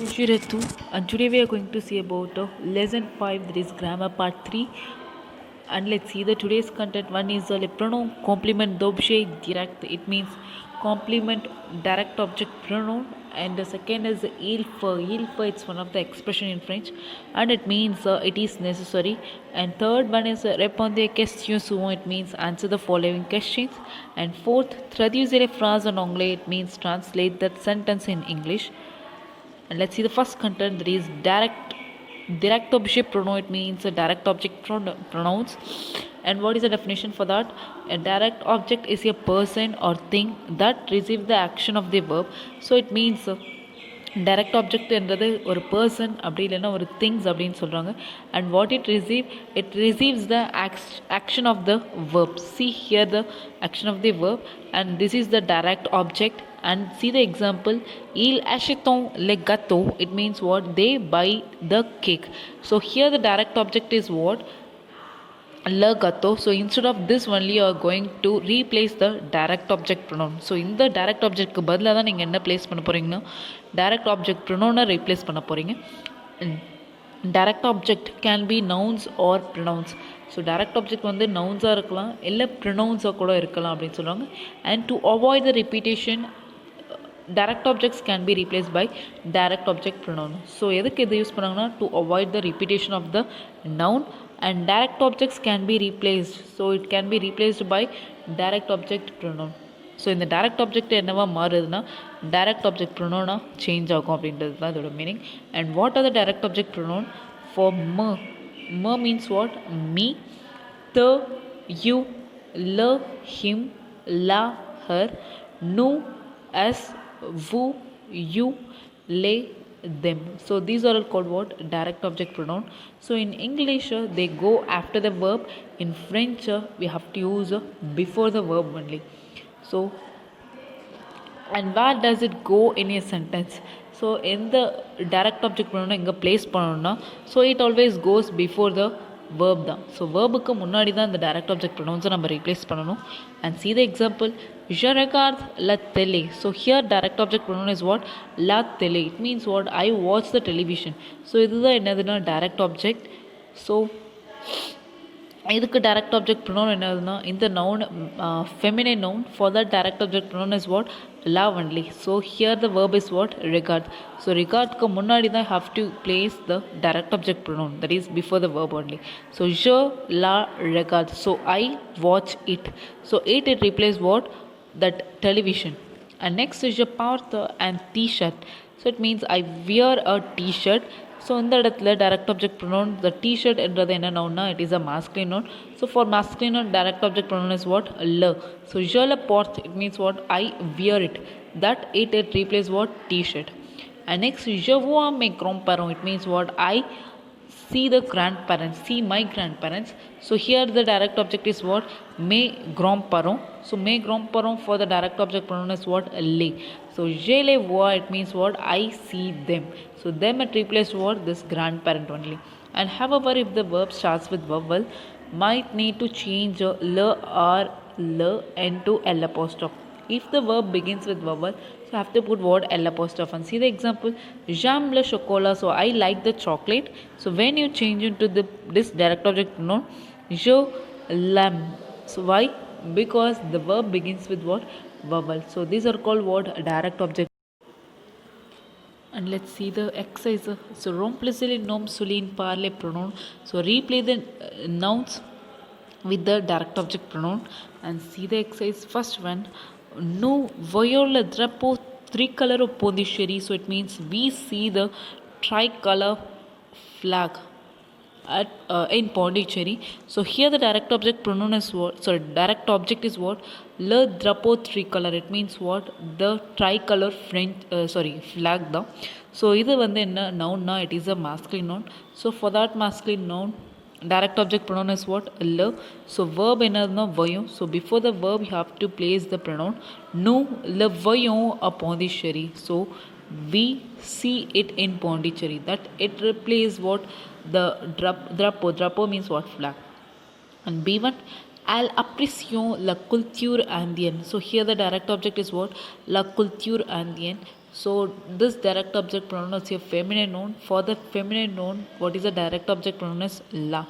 Shiratu, and today we are going to see about lesson 5, that is grammar part 3. And let's see the today's content. One is the pronoun complement d'objet direct, it means complement direct object pronoun. And the second is il faut. Il faut, it's one of the expression in French, and it means it is necessary. And third one is répondez à questions suivant, it means answer the following questions. And fourth, traduisez les phrases en anglais, it means translate that sentence in English. And let's see the first content, that is direct object pronoun. It means a direct object pronouns. And what is the definition for that? A direct object is a person or thing that receives the action of the verb. So it means direct ஆப்ஜெக்ட்ன்றது ஒரு person அப்படி இல்லைன்னா ஒரு things அப்படின்னு சொல்கிறாங்க. And what it receives the action of the verb. See here the action of the verb and this is the direct object. And see the example, ils achètent le gâteau, it means what? They buy the cake. So here the direct object is what? Le gâteau. So instead of this only you are going to replace the direct object pronoun. So இந்த direct object க்கு பதிலாக தான் நீங்கள் என்ன place பண்ண போகிறீங்கன்னா direct object pronoun replace பண்ண போகிறீங்க. direct object can be nouns or pronouns. So direct object வந்து நவுன்ஸாக இருக்கலாம், இல்லை ப்ரொனவுன்ஸாக கூட இருக்கலாம் அப்படின்னு சொல்லுவாங்க. And to avoid the repetition, direct objects can be replaced by direct object pronoun. So எதுக்கு இதை யூஸ் பண்ணாங்கன்னா to avoid the repetition of the noun. And direct objects can be replaced, so it can be replaced by direct object pronoun. So இந்த direct object என்னவா மாறுதுன்னா direct object pronoun change ஆகும் அப்படின்றது தான் இதோட meaning. And what are the direct object pronoun? For me, me means what? Me, the, you, le, him, la, her, nous, us, vous, you, les, them. So these are all called what? Direct object pronoun. So in English they go after the verb. In French we have to use before the verb only. So and where does it go in a sentence? So in the direct object pronoun எங்கே place பண்ணணும்னா, so it always goes before the verb தான். So வேர்புக்கு முன்னாடி தான் இந்த direct object pronouns நம்ம replace பண்ணணும். And see the example, je regarde la télé. So here direct object pronoun is what? La télé. It means what? I watch the television. So இதுதான் என்னதுன்னா direct object. So இதுக்கு direct object pronoun என்னதுன்னா இந்த noun feminine noun, for that direct object pronoun is what? La only. So here the verb is what? Regard. So regardக்கு முன்னாடி தான் have to place the direct object pronoun, that is before the verb only. So je la regarde. So I watch it. So it replaces what? That television. And next is je porte an t-shirt. So it means I wear a t-shirt. So இந்த இடத்துல direct object pronoun, the t-shirt என்றது என்ன நவுன்னா it is a masculine noun. So for masculine noun direct object pronoun is what? Le. So je le porte, it means what? I wear it. That it replaces what? T-shirt. And next je vois mes grands-parents, it means what? I see the grandparents, see my grandparents. So here the direct object is what? Mes grands-parents. So mes grands-parents for the direct object pronoun is what? Les. So je les vois, it means what? I see them. So them it replaced what? This grandparent only. And however if the verb starts with vowel, might need to change le or le into l apostrophe. If the verb begins with vowel, so I have to put word l apostrophe. And see the example, j'aime le chocolat. So I like the chocolate. So when you change into this direct object pronoun, je l'aime. So why? Because the verb begins with what? Vowel. So these are called what? Direct object. And let's see the exercise. So remplacez les noms souligne par les pronouns. So replace the nouns with the direct object pronoun. And see the exercise. First one, nous voyons le drapeau tricolore au Pondichéry. So it means we see the tricolor flag at in Pondicherry. So here the direct object pronoun is what? Sorry, direct object is what? Le drapeau tricolore. It means what? The tricolor French flag தான். So இது வந்து என்ன noun? It is a masculine noun. So for that masculine noun direct object pronoun is what? Le. So verb என்னதுன்னா voyons. So before the verb you have to place the pronoun. Nous le voyons à Pondichéry. So we see it in Pondicherry. That it replaces what? The drapeau means what? Flag. And B1, elles apprécient la culture indienne. So here the direct object is what? La culture indienne. So this direct object pronoun is a feminine noun. For the feminine noun, what is the direct object pronoun is la.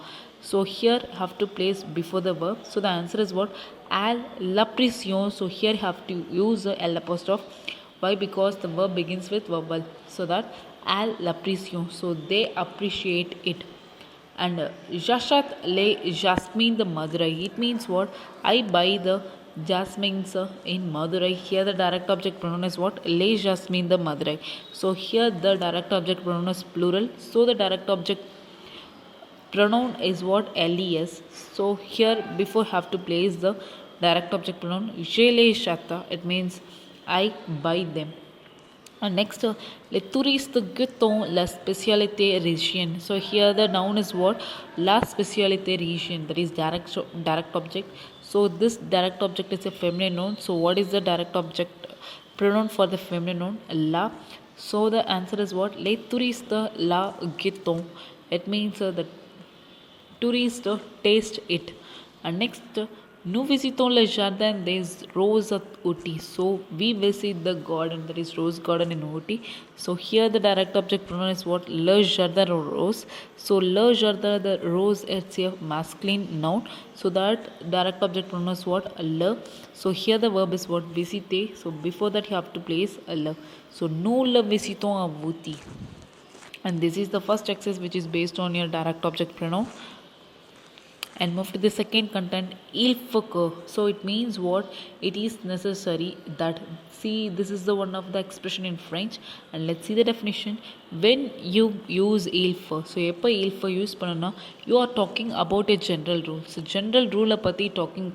So here have to place before the verb. So the answer is what? Al l'appreciation. So here have to use the L apostrophe. Why? Because the verb begins with vowel. So that al l'appreciation. So they appreciate it. And Jashat le Jasmine the Madurai. It means what? I buy the jasmines in Madurai. Here the direct object pronoun is what? Le Jasmine the Madurai. So here the direct object pronoun is plural. So the direct object pronoun is what? Les. So here before have to place the direct object pronoun. Je les chata. It means I buy them. And next, le touriste gueton la spécialité région. So here the noun is what? La spécialité région. That is direct object. So this direct object is a feminine noun. So what is the direct object pronoun for the feminine noun? La. So the answer is what? Les touristes la gueton. It means the tourists taste it. And next, nous visitons le jardin des roses at Ooty. So we visit the garden, that is rose garden in Ooty. So here the direct object pronoun is what? Le jardin rose. So le jardin the rose it's a masculine noun. So that direct object pronoun is what? Le. So here the verb is what? Visiter. So before that you have to place a le. So nous le visitons à Ooty. And this is the first exercise which is based on your direct object pronoun. And move to the second content, il faut que. So it means what? It is necessary that. See, this is the one of the expression in French. And let's see the definition. When you use il faut, so எப்போ il faut use பண்ணனா, you are talking about a general rule. So general rule பற்றி talking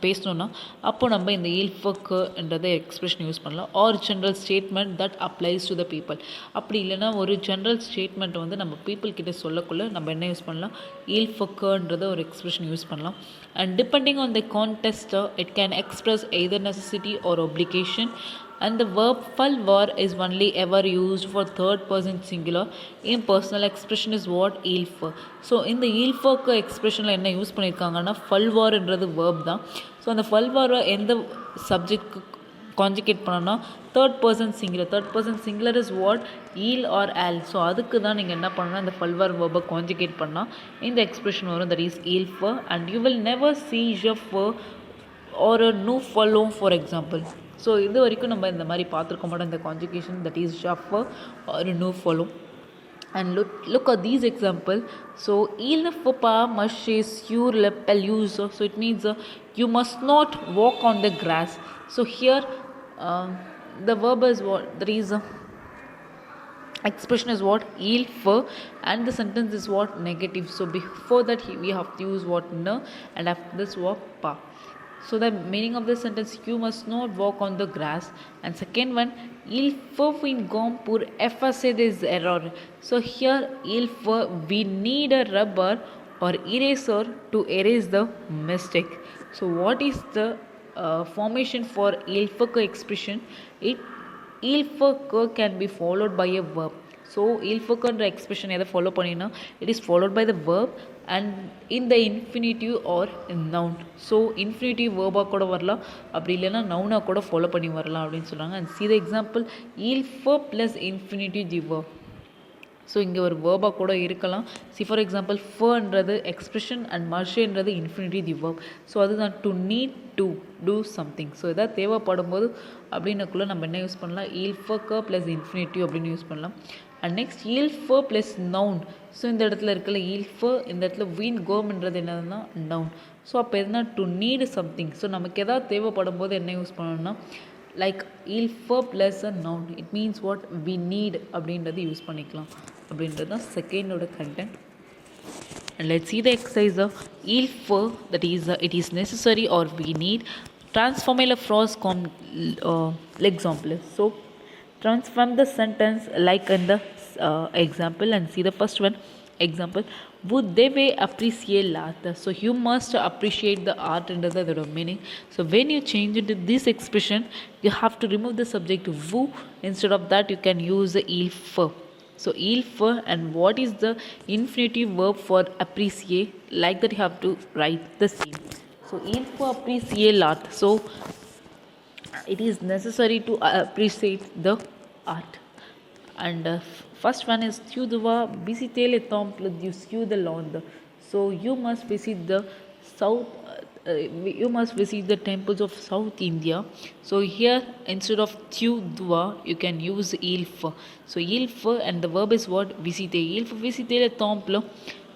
பேசணும்னா அப்போ நம்ம இந்த il faut que என்றதை expression use பண்ணலாம். Or general statement that applies to the people. அப்படி இல்லைன்னா ஒரு general statement வந்து நம்ம people கிட்ட சொல்லக்குள்ள நம்ம என்ன யூஸ் பண்ணலாம்? il faut que என்றதை ஒரு expression யூஸ் பண்ணலாம். And depending on the context, it can express either necessity or obligation. And the verb falloir is only ever used for third person singular. Impersonal expression is what? Il faut. So in the il faut que expression என்ன use பண்ணியிருக்காங்கன்னா falloir என்றது verb தான். So அந்த falloir எந்த subject conjugate பண்ணோன்னா third person singular is what? Eel are all. So அதுக்கு தான் நீங்கள் என்ன பண்ணணும்? இந்த ஃபல்வார் வேர்பை கான்ஜுகேட் பண்ணால் இந்த எக்ஸ்பிரஷன் வரும். That is eel fur. And you will never see the fur R அ நூ ஃபாலோம் ஃபார் எக்ஸாம்பிள். ஸோ இது வரைக்கும் நம்ம இந்த மாதிரி பார்த்துருக்க மாட்டோம் இந்த கான்ஜுகேஷன். தட் இஸ் ஷஃபர் ஆர் நூ follow. And look at these example. So il ne faut pas marcher sur la pelouse. So it means you must not walk on the grass. So here the verb is what? There is expression is what? Il faut. And the sentence is what? Negative. So before that we have to use what? Ne. And after this what? Pas. So the meaning of the sentence, you must not walk on the grass. And second one, il faut une gomme pour effacer des erreurs. So here, il faut, we need a rubber or eraser to erase the mistake. So what is the formation for il faut que expression? Il faut que can be followed by a verb. So il faut que expression எதை follow பண்ணினா, it is followed by the verb and in the infinitive or noun. So infinitive verb கூட வரலாம், அப்படி இல்லைன்னா நவுனாக கூட follow பண்ணி வரலாம் அப்படின்னு சொல்கிறாங்க. And see the example, il faut plus infinitive the verb. So இங்கே ஒரு வேர்பாக கூட இருக்கலாம். சி ஃபார் எக்ஸாம்பிள் ஃபர்ன்றது எக்ஸ்பிரஷன் அண்ட் மர்ஷேன்றது இன்ஃபினிட்டி தி வேர்ப். ஸோ அதுதான் to need to do something. So எதாவது தேவைப்படும் போது அப்படின்னக்குள்ளே நம்ம என்ன யூஸ் பண்ணலாம்? இல் ஃபர்க்க ப்ளஸ் இன்ஃபினிட்டிவ் அப்படின்னு யூஸ் பண்ணலாம். அண்ட் நெக்ஸ்ட் இல் ஃபர் ப்ளஸ் நவுன். ஸோ இந்த இடத்துல இருக்கல இல் ஃபர், இந்த இடத்துல வீன் கோம்ன்றது என்னதுன்னா நவுன். ஸோ அப்போ எதுனா டு நீடு சம்திங். ஸோ நமக்கு எதாவது தேவைப்படும் போது என்ன யூஸ் பண்ணணும்னா like ill per plus a noun. It means what? We need அப்படின்றது யூஸ் பண்ணிக்கலாம். அப்படின்றது தான் செகண்டோட content. And let's see the exercise of il faut, that is it is necessary or we need. Transform la phrase comme l'exemple. So transform the sentence like in the example and see the first one. Example, vous devez apprécier l'art. So you must appreciate the art under the meaning. So when you change it to this expression, you have to remove the subject vous. Instead of that you can use the il faut. So il faut, and what is the infinitive verb for appreciate? Like that you have to write the same. So il faut apprécier l'art. So it is necessary to appreciate the art. And first one is tu dois visiter les temples du sud de Londres. So you must visit the south. You must visit the temples of South India. So here instead of tu dois you can use il faut. So il faut and the verb is what? Visiter. Il faut visiter le temple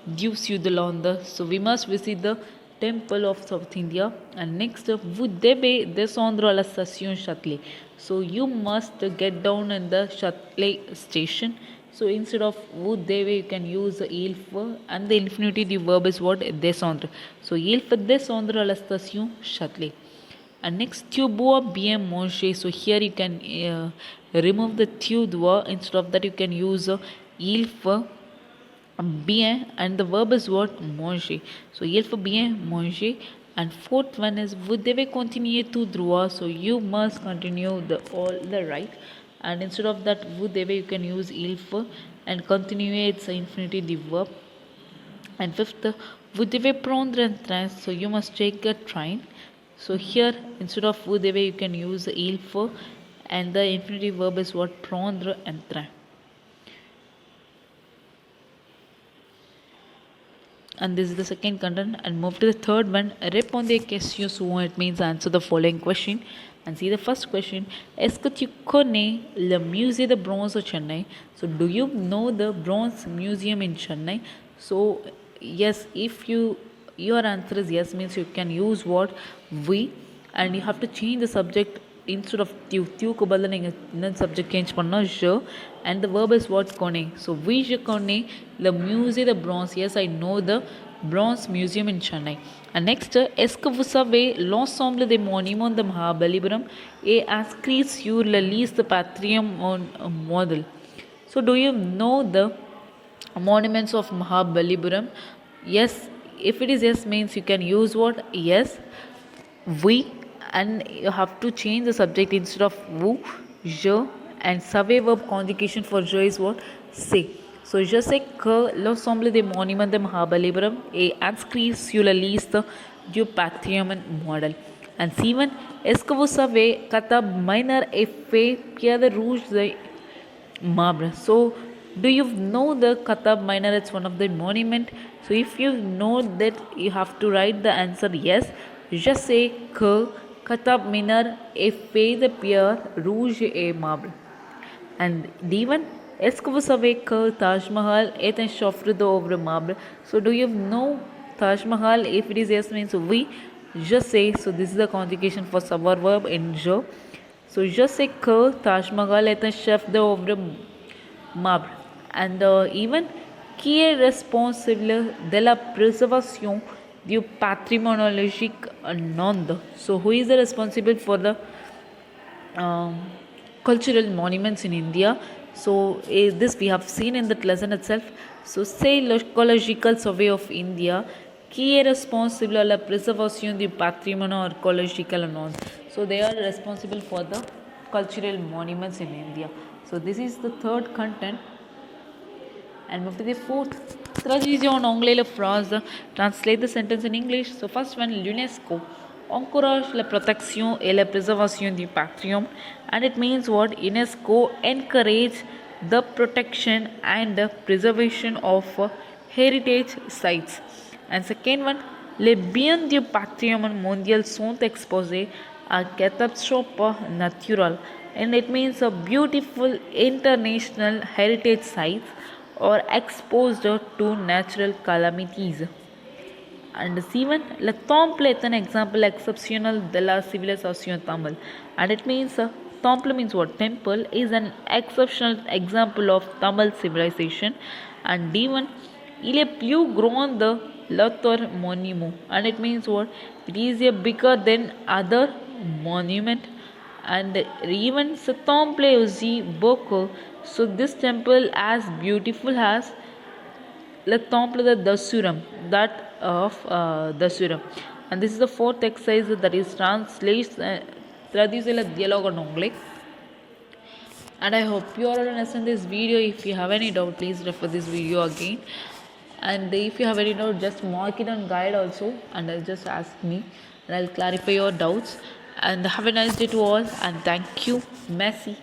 du sud de Londres. So we must visit the temple of South India. And next, vous devez descendre à la station Châtelet. So you must get down in the Châtelet station. So instead of vous devez, you can use il faut and the infinitive verb is what? Descendre. So il faut descendre à la station Châtelet. And next, tu bois bien manger. So here you can remove the tu dois. Instead of that, you can use il faut bien and the verb is what? Manger. So il faut bien manger. And fourth one is vous devez continuer tout droit. So you must continue all the right. And instead of that vous devez you can use il faut and continuer it's infinitive verb. And fifth, vous devez prendre un train. So you must take a train. So here instead of vous devez you can use il faut and the infinitive verb is what? Prendre un train. And this is the second content. And move to the third one. Répondez des questions suivantes. It means answer the following question. And see the first question. Est-ce que tu connais le musée de bronze de Chennai? So do you know the bronze museum in Chennai? So yes, if your answer is yes, means you can use what? We, and you have to change the subject. Instead of tu को बदलने நீங்கள் subject change பண்ணா je and the verb is what? Connais. So we je connais le musée de bronze. Yes, I know the bronze museum in Chennai. And next, est-ce que vous savez l'ensemble des monuments de Mahabalipuram est inscrit sur la liste patrimoine mondial? So do you know the monuments of Mahabalipuram? Yes, if it is yes means you can use what? Yes, we, and you have to change the subject instead of vous, je, and savez verb conjugation for je is what? Say. So je sais que l'ensemble des monuments de Mahabalipuram est inscrit sur la liste du patrimoine mondial. And C1, est-ce que vous savez Katab Minor est fait pierre de rouge de marbre? So do you know the Katab Minor? It's one of the monument. So if you know that, you have to write the answer yes. Je sais que Katab Minor est fait de pierre rouge et marbre. And D1, est-ce que vous savez que Taj Mahal est un chef d'œuvre marbre? So do you know Taj Mahal? If it is yes means oui, je sais. So this is the conjugation for savoir verb in je. So je sais que Taj Mahal est un chef d'œuvre marbre. And even qui est responsable de la préservation du patrimonologique Nanda? So who is the responsible for the cultural monuments in India? So this we have seen in that lesson itself. So say l'Ecological Survey of India qui est responsable à la préservation du patrimoine archéological Nanda. So they are responsible for the cultural monuments in India. So this is the third content. And move to the fourth. Traduisez en anglais la phrase. Translate the sentence in English. So first one, l'UNESCO encourage la protection et la préservation du patrimoine. And it means what? UNESCO encourage the protection and the preservation of heritage sites. And second one, les biens du patrimoine mondial sont exposés à catastrophes naturelles. And it means a beautiful international heritage sites or exposed to natural calamities. And C1, le temple est un exemple exceptionnel de la civilisation Tamil. And it means temple means what? Temple is an exceptional example of Tamil civilization. And D1, il est plus grand de l'autre monument. And it means what? It is a bigger than other monument. And even ce temple est aussi beaucoup. So this temple as beautiful as the temple of Dasuram, that of Dasuram. And this is the fourth exercise that is traduce le dialogue en anglais. And I hope you all understand this video. If you have any doubt, please refer this video again. And if you have any doubt, just mark it on guide also, and just ask me, and I'll clarify your doubts. And have a nice day to all, and thank you. Messi.